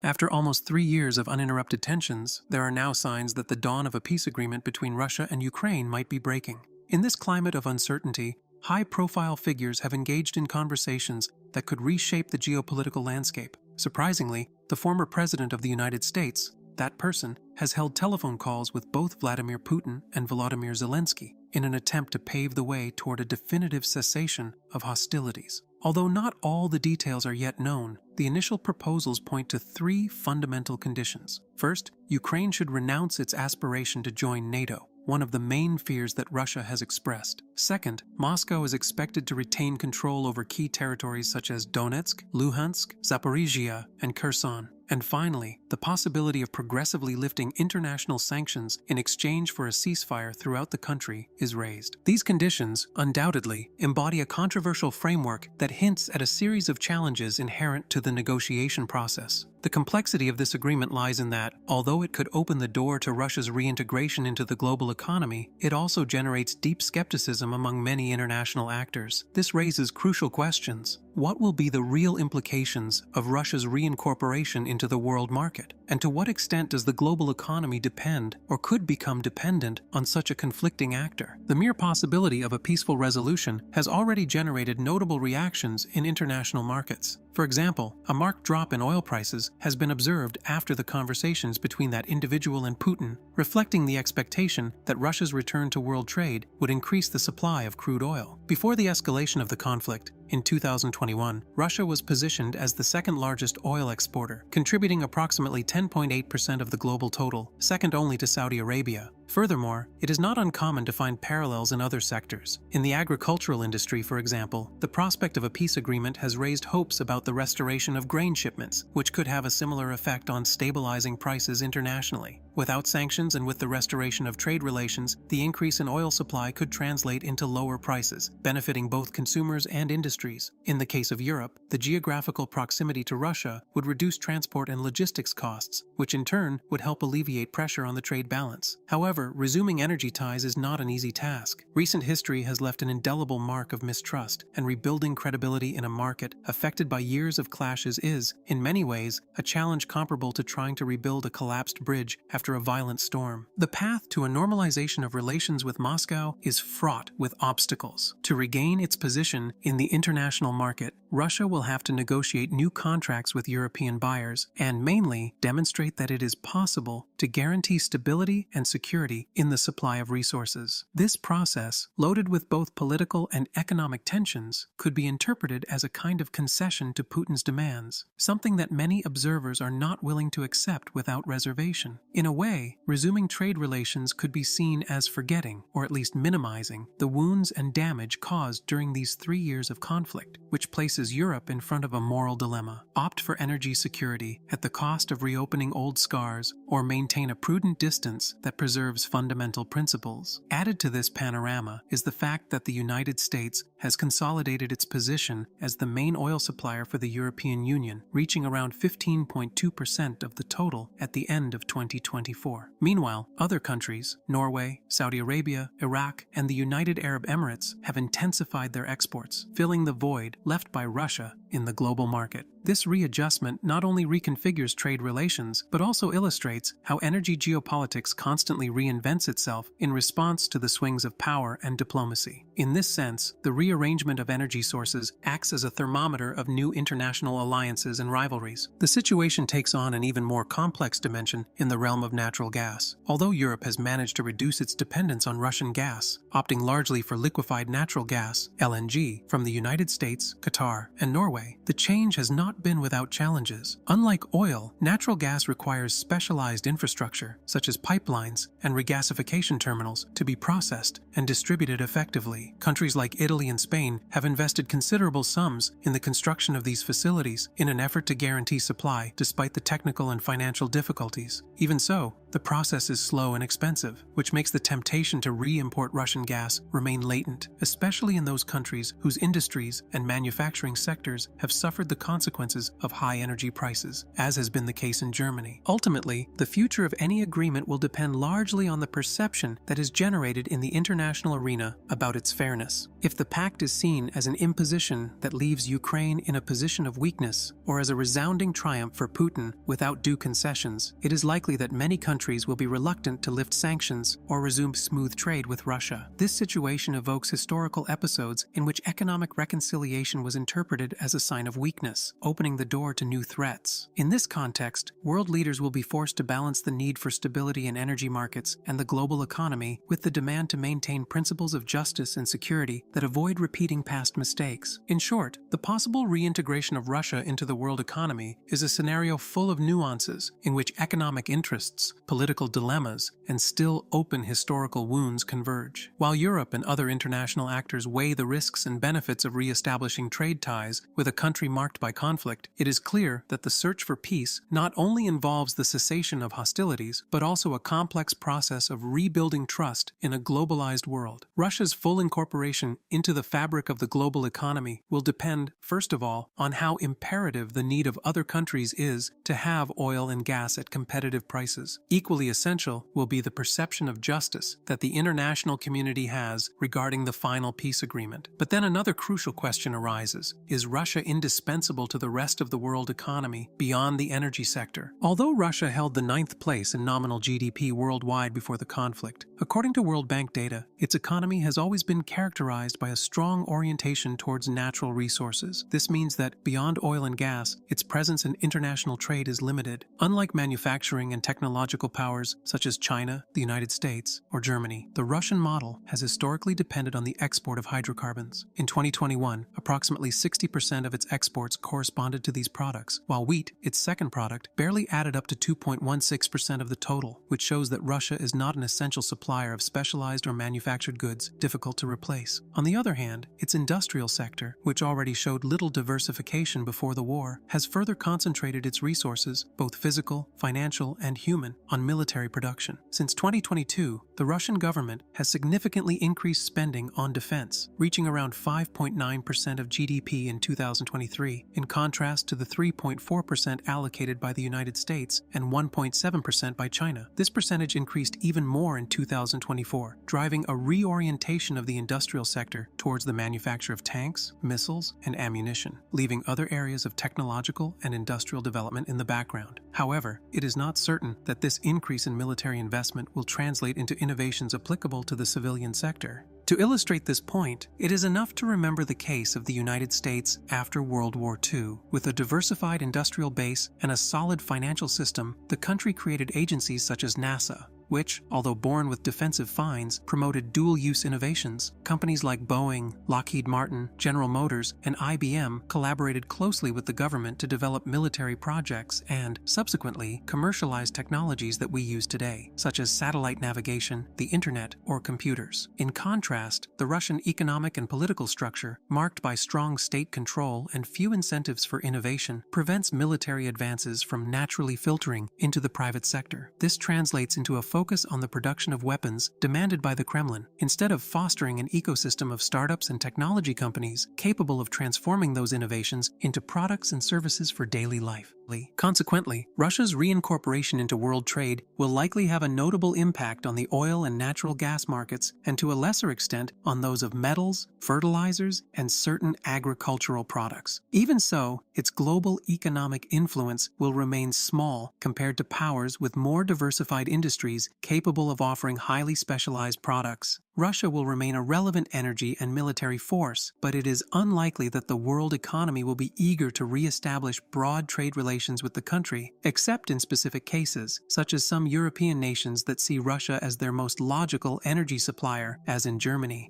After almost 3 years of uninterrupted tensions, there are now signs that the dawn of a peace agreement between Russia and Ukraine might be breaking. In this climate of uncertainty, high-profile figures have engaged in conversations that could reshape the geopolitical landscape. Surprisingly, the former president of the United States, that person, has held telephone calls with both Vladimir Putin and Volodymyr Zelensky in an attempt to pave the way toward a definitive cessation of hostilities. Although not all the details are yet known, the initial proposals point to three fundamental conditions. First, Ukraine should renounce its aspiration to join NATO, one of the main fears that Russia has expressed. Second, Moscow is expected to retain control over key territories such as Donetsk, Luhansk, Zaporizhia, and Kherson. And finally, the possibility of progressively lifting international sanctions in exchange for a ceasefire throughout the country is raised. These conditions, undoubtedly, embody a controversial framework that hints at a series of challenges inherent to the negotiation process. The complexity of this agreement lies in that, although it could open the door to Russia's reintegration into the global economy, it also generates deep skepticism among many international actors. This raises crucial questions. What will be the real implications of Russia's reincorporation into the world market? And to what extent does the global economy depend, or could become dependent, on such a conflicting actor? The mere possibility of a peaceful resolution has already generated notable reactions in international markets. For example, a marked drop in oil prices has been observed after the conversations between that individual and Putin, reflecting the expectation that Russia's return to world trade would increase the supply of crude oil. Before the escalation of the conflict, in 2021, Russia was positioned as the second-largest oil exporter, contributing approximately 10.8% of the global total, second only to Saudi Arabia. Furthermore, it is not uncommon to find parallels in other sectors. In the agricultural industry, for example, the prospect of a peace agreement has raised hopes about the restoration of grain shipments, which could have a similar effect on stabilizing prices internationally. Without sanctions and with the restoration of trade relations, the increase in oil supply could translate into lower prices, benefiting both consumers and industries. In the case of Europe, the geographical proximity to Russia would reduce transport and logistics costs, which in turn would help alleviate pressure on the trade balance. However, resuming energy ties is not an easy task. Recent history has left an indelible mark of mistrust, and rebuilding credibility in a market affected by years of clashes is, in many ways, a challenge comparable to trying to rebuild a collapsed bridge after a violent storm. The path to a normalization of relations with Moscow is fraught with obstacles. To regain its position in the international market, Russia will have to negotiate new contracts with European buyers and mainly demonstrate that it is possible to guarantee stability and security in the supply of resources. This process, loaded with both political and economic tensions, could be interpreted as a kind of concession to Putin's demands, something that many observers are not willing to accept without reservation. In a way, resuming trade relations could be seen as forgetting, or at least minimizing, the wounds and damage caused during these 3 years of conflict, which places Europe in front of a moral dilemma: opt for energy security at the cost of reopening old scars, or maintain a prudent distance that preserves fundamental principles. Added to this panorama is the fact that the United States has consolidated its position as the main oil supplier for the European Union, reaching around 15.2% of the total at the end of 2024. Meanwhile, other countries, Norway, Saudi Arabia, Iraq, and the United Arab Emirates, have intensified their exports, filling the void left by Russia in the global market. This readjustment not only reconfigures trade relations, but also illustrates how energy geopolitics constantly reinvents itself in response to the swings of power and diplomacy. In this sense, the rearrangement of energy sources acts as a thermometer of new international alliances and rivalries. The situation takes on an even more complex dimension in the realm of natural gas. Although Europe has managed to reduce its dependence on Russian gas, opting largely for liquefied natural gas, LNG, from the United States, Qatar, and Norway, the change has not been without challenges. Unlike oil, natural gas requires specialized infrastructure, such as pipelines and regasification terminals, to be processed and distributed effectively. Countries like Italy and Spain have invested considerable sums in the construction of these facilities in an effort to guarantee supply despite the technical and financial difficulties. Even so, the process is slow and expensive, which makes the temptation to re-import Russian gas remain latent, especially in those countries whose industries and manufacturing sectors have suffered the consequences of high energy prices, as has been the case in Germany. Ultimately, the future of any agreement will depend largely on the perception that is generated in the international arena about its fairness. If the pact is seen as an imposition that leaves Ukraine in a position of weakness, or as a resounding triumph for Putin without due concessions, it is likely that many countries will be reluctant to lift sanctions or resume smooth trade with Russia. This situation evokes historical episodes in which economic reconciliation was interpreted as a sign of weakness, opening the door to new threats. In this context, world leaders will be forced to balance the need for stability in energy markets and the global economy with the demand to maintain principles of justice and security that avoid repeating past mistakes. In short, the possible reintegration of Russia into the world economy is a scenario full of nuances in which economic interests, political dilemmas, and still open historical wounds converge. While Europe and other international actors weigh the risks and benefits of re-establishing trade ties with a country marked by conflict, it is clear that the search for peace not only involves the cessation of hostilities, but also a complex process of rebuilding trust in a globalized world. Russia's full incorporation into the fabric of the global economy will depend, first of all, on how imperative the need of other countries is to have oil and gas at competitive prices. Equally essential will be the perception of justice that the international community has regarding the final peace agreement. But then another crucial question arises: is Russia indispensable to the rest of the world economy beyond the energy sector? Although Russia held the 9th place in nominal GDP worldwide before the conflict, according to World Bank data, its economy has always been characterized by a strong orientation towards natural resources. This means that, beyond oil and gas, its presence in international trade is limited. Unlike manufacturing and technological powers such as China, the United States, or Germany, the Russian model has historically depended on the export of hydrocarbons. In 2021, approximately 60% of its exports corresponded to these products, while wheat, its second product, barely added up to 2.16% of the total, which shows that Russia is not an essential supplier of specialized or manufactured goods difficult to replace. On the other hand, its industrial sector, which already showed little diversification before the war, has further concentrated its resources, both physical, financial, and human, on military production. Since 2022, the Russian government has significantly increased spending on defense, reaching around 5.9% of GDP in 2023, in contrast to the 3.4% allocated by the United States and 1.7% by China. This percentage increased even more in 2024, driving a reorientation of the industrial sector towards the manufacture of tanks, missiles, and ammunition, leaving other areas of technological and industrial development in the background. However, it is not certain that this increase in military investment will translate into innovations applicable to the civilian sector. To illustrate this point, it is enough to remember the case of the United States after World War II. With a diversified industrial base and a solid financial system, the country created agencies such as NASA, which, although born with defensive finds, promoted dual-use innovations. Companies like Boeing, Lockheed Martin, General Motors, and IBM collaborated closely with the government to develop military projects and, subsequently, commercialized technologies that we use today, such as satellite navigation, the internet, or computers. In contrast, the Russian economic and political structure, marked by strong state control and few incentives for innovation, prevents military advances from naturally filtering into the private sector. This translates into a focus on the production of weapons demanded by the Kremlin, instead of fostering an ecosystem of startups and technology companies capable of transforming those innovations into products and services for daily life. Consequently, Russia's reincorporation into world trade will likely have a notable impact on the oil and natural gas markets, and to a lesser extent on those of metals, fertilizers, and certain agricultural products. Even so, its global economic influence will remain small compared to powers with more diversified industries capable of offering highly specialized products. Russia will remain a relevant energy and military force, but it is unlikely that the world economy will be eager to re-establish broad trade relations with the country, except in specific cases, such as some European nations that see Russia as their most logical energy supplier, as in Germany.